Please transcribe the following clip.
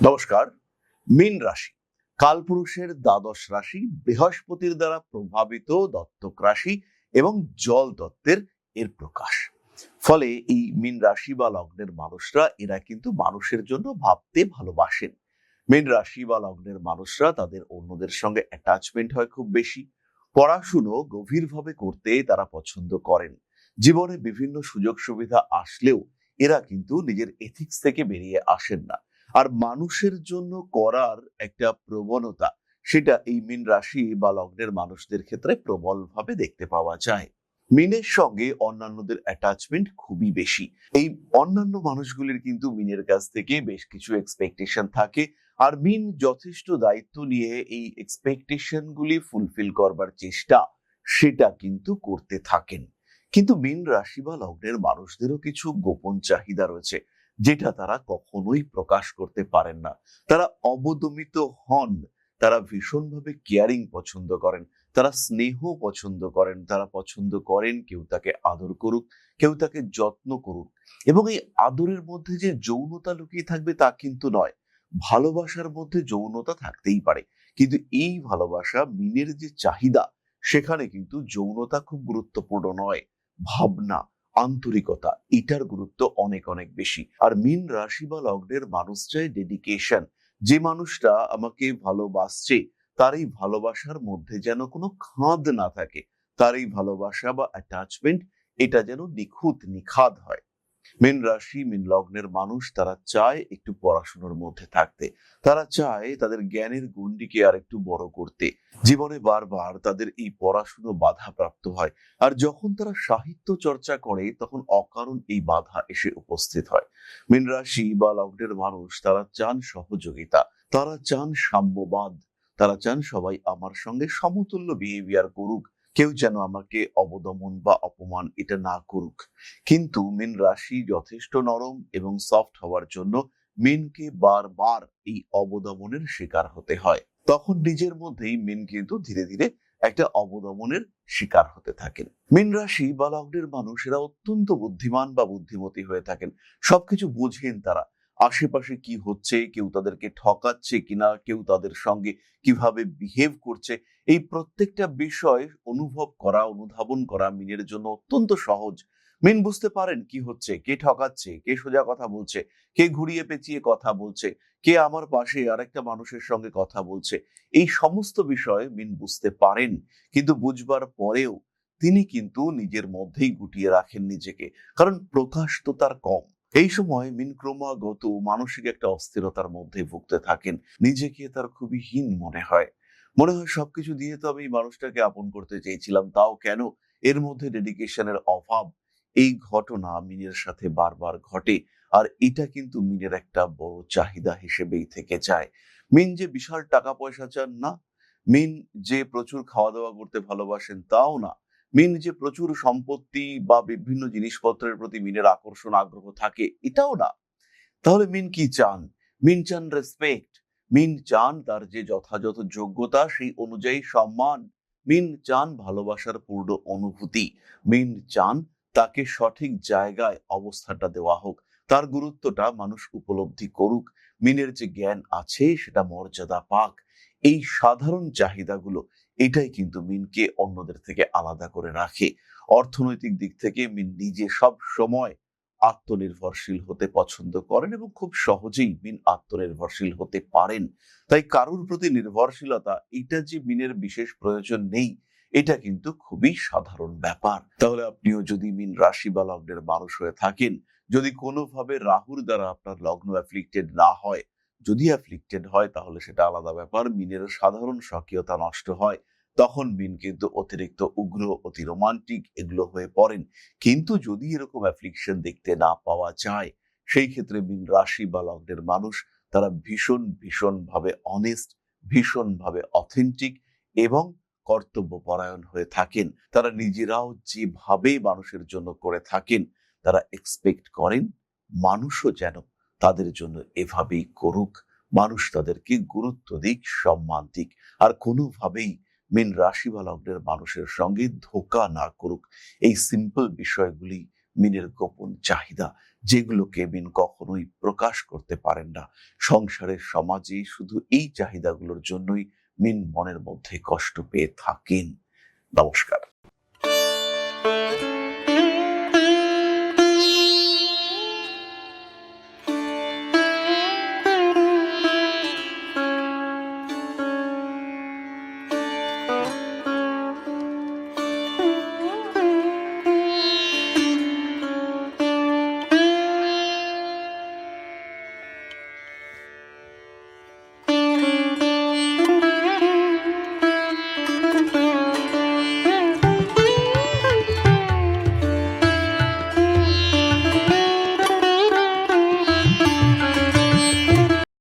নমস্কার। মীন রাশি কালপুরুষের দ্বাদশ রাশি, বৃহস্পতির দ্বারা প্রভাবিত দত্তক রাশি এবং জল তত্ত্বের এর প্রকাশ। ফলে এই মীন রাশি বা লগ্নের মানুষরা এরা কিন্তু মানুষের জন্য ভাবতে ভালোবাসেন। মীন রাশি বা লগ্নের মানুষরা তাদের অন্যদের সঙ্গে অ্যাটাচমেন্ট হয় খুব বেশি। পড়াশুনো গভীরভাবে করতে তারা পছন্দ করেন। জীবনে বিভিন্ন সুযোগ সুবিধা আসলেও এরা কিন্তু নিজের এথিক্স থেকে বেরিয়ে আসেন না। আর মানুষের জন্য করার একটা প্রবণতা, সেটা এই মীন রাশি বা লগ্নের মানুষদের ক্ষেত্রে প্রবলভাবে দেখতে পাওয়া যায়। মিনের সঙ্গে অন্যান্যদের অ্যাটাচমেন্ট খুবই বেশি। এই অন্যান্য মানুষগুলির কিন্তু মিনের কাছ থেকে বেশ কিছু এক্সপেকটেশন থাকে। আর মিন যথেষ্ট দায়িত্ব নিয়ে এই এক্সপেকটেশন গুলি ফুলফিল করবার চেষ্টা সেটা কিন্তু করতে থাকেন। কিন্তু মীন রাশি বা লগ্নের মানুষদেরও কিছু গোপন চাহিদা রয়েছে, যেটা তারা কখনোই প্রকাশ করতে পারেন না। তারা অবদমিত হন। তারা ভীষণভাবে কেয়ারিং পছন্দ করেন। তারা স্নেহ পছন্দ করেন। তারা পছন্দ করেন কেউ তাকে আদর করুক, কেউ তাকে যত্ন করুক। এবং এই আদরের মধ্যে যে যৌনতা লুকিয়ে থাকবে তা কিন্তু নয়। ভালোবাসার মধ্যে যৌনতা থাকতেই পারে, কিন্তু এই ভালোবাসা মিনের যে চাহিদা, সেখানে কিন্তু যৌনতা খুব গুরুত্বপূর্ণ নয়। ভাবনা, আন্তরিকতা, এটার গুরুত্ব অনেক অনেক বেশি। আর মীন রাশি বা লগ্নের মানুষ চায় ডেডিকেশন। যে মানুষটা আমাকে ভালোবাসছে তার এই ভালোবাসার মধ্যে যেন কোনো খাদ না থাকে। তার এই ভালোবাসা বা অ্যাটাচমেন্ট এটা যেন নিখুঁত নিখাদ হয়। মীন রাশি মীন লগ্নের মানুষ তারা চায় একটু পড়াশোনার মধ্যে থাকতে। তারা চায় তাদের জ্ঞানের গণ্ডিকে আর একটু বড় করতে। জীবনে বারবার তাদের এই পড়াশুনো বাধাপ্রাপ্ত হয়। আর যখন তারা সাহিত্য চর্চা করে তখন অকারণ এই বাধা এসে উপস্থিত হয়। মীন রাশি বা লগ্নের মানুষ তারা চান সহযোগিতা, তারা চান সাম্যবাদ, তারা চান সবাই আমার সঙ্গে সমতুল্য বিহেভিয়ার করুক, কেউ যেন আমাকে অবদমন বা অপমান এটা না করুক। কিন্তু মীন রাশি যথেষ্ট নরম এবং সফট হওয়ার জন্য মীনকে বারবার এই অবদমনের শিকার হতে হয়। তখন নিজের মধ্যেই মীন কিন্তু ধীরে ধীরে একটা অবদমনের শিকার হতে থাকেন। মীন রাশি বা লগ্নের মানুষেরা অত্যন্ত বুদ্ধিমান বা বুদ্ধিমতী হয়ে থাকেন। সবকিছু বুঝেন তারা। আশেপাশে কি হচ্ছে, কেউ তাদেরকে ঠকাচ্ছে কিনা, কেউ তাদের সঙ্গে কিভাবে বিহেভ করছে, এই প্রত্যেকটা বিষয় অনুভব করা, অনুধাবন করা মিনের জন্য অত্যন্ত সহজ। মিন বুঝতে পারেন কি হচ্ছে, কে ঠকাচ্ছে, কে সোজা কথা বলছে, কে ঘুরিয়ে পেঁচিয়ে কথা বলছে, কে আমার পাশে আরেকটা মানুষের সঙ্গে কথা বলছে। এই সমস্ত বিষয় মিন বুঝতে পারেন। কিন্তু বুঝবার পরেও তিনি কিন্তু নিজের মধ্যেই গুটিয়ে রাখেন নিজেকে, কারণ প্রকাশ তো তার কম। এই সময় মিন ক্রমাগত মানসিক একটা অস্থিরতার মধ্যে ভুগতে থাকেন। নিজেকে তার খুবই হীন মনে হয়। মনে হয় সবকিছু দিয়ে তো আমি এই মানুষটাকে আপন করতে চেয়েছিলাম, তাও কেন এর মধ্যে ডেডিকেশনের অভাব। এই ঘটনা মিনের সাথে বারবার ঘটে। আর এটা কিন্তু মিনের একটা বড় চাহিদা হিসেবেই থেকে যায়। মিন যে বিশাল টাকা পয়সা চান না, মিন যে প্রচুর খাওয়া দাওয়া করতে ভালোবাসেন তাও না, মিন যে প্রচুর সম্পত্তি বা বিভিন্ন জিনিসপত্রের প্রতি মিনের আকর্ষণ আগ্রহ থাকে এটাও না। তাহলে মিন কি চান? মিন চান রেসপেক্ট। মিন চান তার যে যথাযথ যোগ্যতা সেই অনুযায়ী সম্মান। মিন চান ভালোবাসার পূর্ণ অনুভূতি। মিন চান তাকে সঠিক জায়গায় অবস্থানটা দেওয়া হোক, তার গুরুত্বটা মানুষ উপলব্ধি করুক, মিনের যে জ্ঞান আছে সেটা মর্যাদা পাক। এই সাধারণ চাহিদাগুলো এটাই কিন্তু মিনকে অন্যদের থেকে আলাদা করে রাখে। অর্থনৈতিক দিক থেকে মিন নিজে সব সময় আত্মনির্ভরশীল হতে পছন্দ করেন এবং খুব সহজেই মিন আত্মনির্ভরশীল হতে পারেন। তাই কারুর প্রতি নির্ভরশীলতা এটা যে মিনের বিশেষ প্রয়োজন নেই, এটা কিন্তু খুবই সাধারণ ব্যাপার। তাহলে আপনিও যদি মিন রাশি বা লগ্নের মানুষ হয়ে থাকেন, যদি কোনোভাবে রাহুর দ্বারা আপনার লগ্ন অ্যাফ্লিক্টেড না হয়, যদি অ্যাফ্লিক্টেড হয় তাহলে সেটা আলাদা ব্যাপার। মিনের সাধারণ স্বকীয়তা নষ্ট হয়, তখন মিন কিন্তু অতিরিক্ত উগ্র, অতি রোমান্টিক এগুলো হয়ে পড়েন। কিন্তু যদি এরকম অ্যাফ্লিকশন দেখতে না পাওয়া যায়, সেই ক্ষেত্রে মীন রাশি বা লগ্নের মানুষ তারা ভীষণ ভীষণ ভাবে অনেস্ট, ভীষণ ভাবে অথেন্টিক এবং কর্তব্যপরায়ণ হয়ে থাকেন। তারা নিজেরাও যেভাবে মানুষের জন্য করে থাকেন, তারা এক্সপেক্ট করেন মানুষও যেন তাদের জন্য এভাবেই করুক। মানুষ তাদেরকে গুরুত্ব দিক, সম্মান দিক। আর কোনোভাবেই মীন রাশি বা লগ্নের মানুষের সঙ্গে ধোঁকা না করুক। এই সিম্পল বিষয়গুলি মিনের গোপন চাহিদা, যেগুলোকে মিন কখনোই প্রকাশ করতে পারেন না। সংসারের সমাজে শুধু এই চাহিদাগুলোর জন্যই মিন মনের মধ্যে কষ্ট পেয়ে থাকেন। নমস্কার।